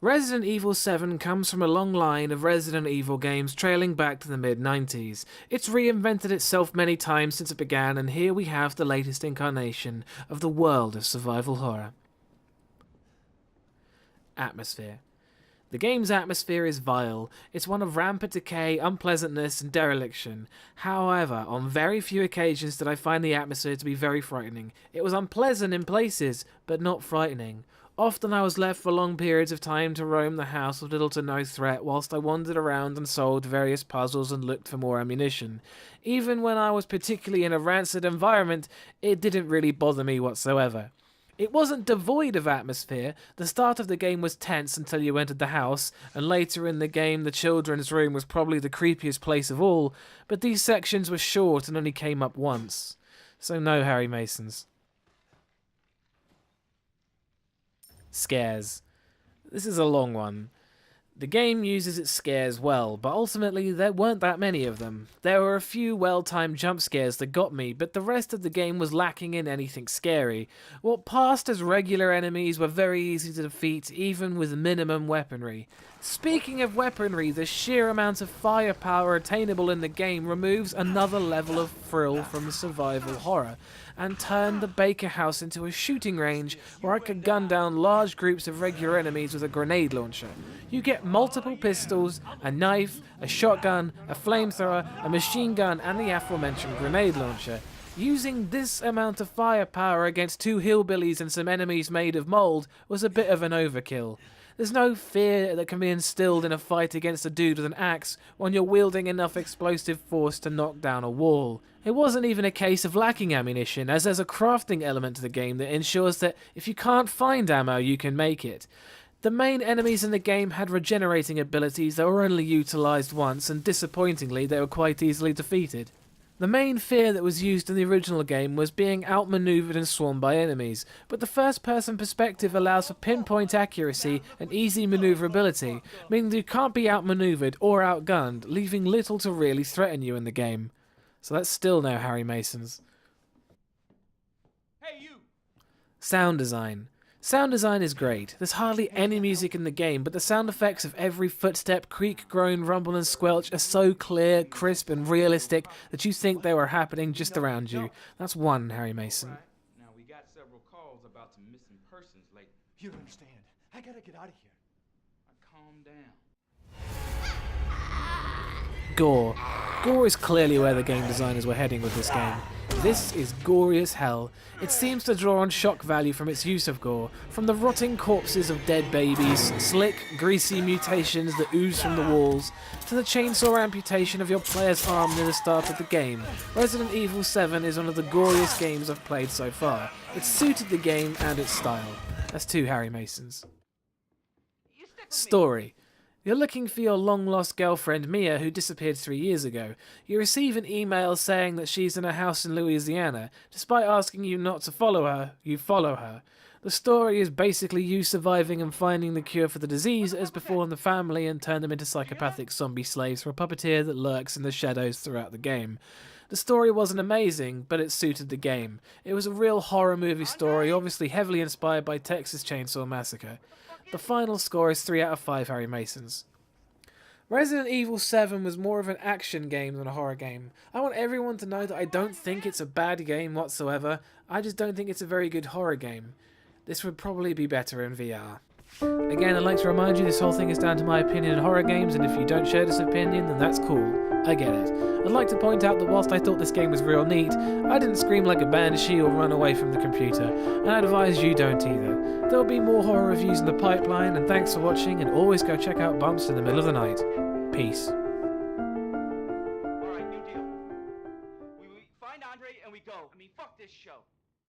Resident Evil 7 comes from a long line of Resident Evil games trailing back to the mid-90s. It's reinvented itself many times since it began, and here we have the latest incarnation of the world of survival horror. Atmosphere. The game's atmosphere is vile. It's one of rampant decay, unpleasantness, and dereliction. However, on very few occasions did I find the atmosphere to be very frightening. It was unpleasant in places, but not frightening. Often I was left for long periods of time to roam the house with little to no threat whilst I wandered around and solved various puzzles and looked for more ammunition. Even when I was particularly in a rancid environment, it didn't really bother me whatsoever. It wasn't devoid of atmosphere. The start of the game was tense until you entered the house, and later in the game the children's room was probably the creepiest place of all, but these sections were short and only came up once. So no Harry Masons. Scares. This is a long one. The game uses its scares well, but ultimately there weren't that many of them. There were a few well-timed jump scares that got me, but the rest of the game was lacking in anything scary. What passed as regular enemies were very easy to defeat, even with minimum weaponry. Speaking of weaponry, the sheer amount of firepower attainable in the game removes another level of thrill from survival horror, and turned the Baker house into a shooting range where I could gun down large groups of regular enemies with a grenade launcher. You get multiple pistols, a knife, a shotgun, a flamethrower, a machine gun, and the aforementioned grenade launcher. Using this amount of firepower against two hillbillies and some enemies made of mold was a bit of an overkill. There's no fear that can be instilled in a fight against a dude with an axe when you're wielding enough explosive force to knock down a wall. It wasn't even a case of lacking ammunition, as there's a crafting element to the game that ensures that if you can't find ammo, you can make it. The main enemies in the game had regenerating abilities that were only utilised once, and disappointingly they were quite easily defeated. The main fear that was used in the original game was being outmaneuvered and swarmed by enemies, but the first-person perspective allows for pinpoint accuracy and easy maneuverability, meaning that you can't be outmaneuvered or outgunned, leaving little to really threaten you in the game. So that's still no Harry Masons. Hey, you! Sound design. Sound design is great. There's hardly any music in the game, but the sound effects of every footstep, creak, groan, rumble and squelch are so clear, crisp and realistic that you think they were happening just around you. That's one Harry Mason. Now, we got several calls about some missing persons lately. You don't understand. I gotta get out of here. Calm down. Gore. Gore is clearly where the game designers were heading with this game. This is gory as hell. It seems to draw on shock value from its use of gore, from the rotting corpses of dead babies, slick, greasy mutations that ooze from the walls, to the chainsaw amputation of your player's arm near the start of the game. Resident Evil 7 is one of the goriest games I've played so far. It suited the game and its style. That's two Harry Masons. Story. You're looking for your long-lost girlfriend Mia, who disappeared 3 years ago. You receive an email saying that she's in a house in Louisiana. Despite asking you not to follow her, you follow her. The story is basically you surviving and finding the cure for the disease that has befallen the family and turned them into psychopathic zombie slaves for a puppeteer that lurks in the shadows throughout the game. The story wasn't amazing, but it suited the game. It was a real horror movie story, obviously heavily inspired by Texas Chainsaw Massacre. The final score is 3 out of 5 Harry Masons. Resident Evil 7 was more of an action game than a horror game. I want everyone to know that I don't think it's a bad game whatsoever, I just don't think it's a very good horror game. This would probably be better in VR. Again, I'd like to remind you this whole thing is down to my opinion in horror games, and if you don't share this opinion, then that's cool. I get it. I'd like to point out that whilst I thought this game was real neat, I didn't scream like a banshee or run away from the computer, and I advise you don't either. There'll be more horror reviews in the pipeline, and thanks for watching, and always go check out Bumps in the Middle of the Night. Peace. Alright, new deal. We find Andre and we go. I mean, fuck this show.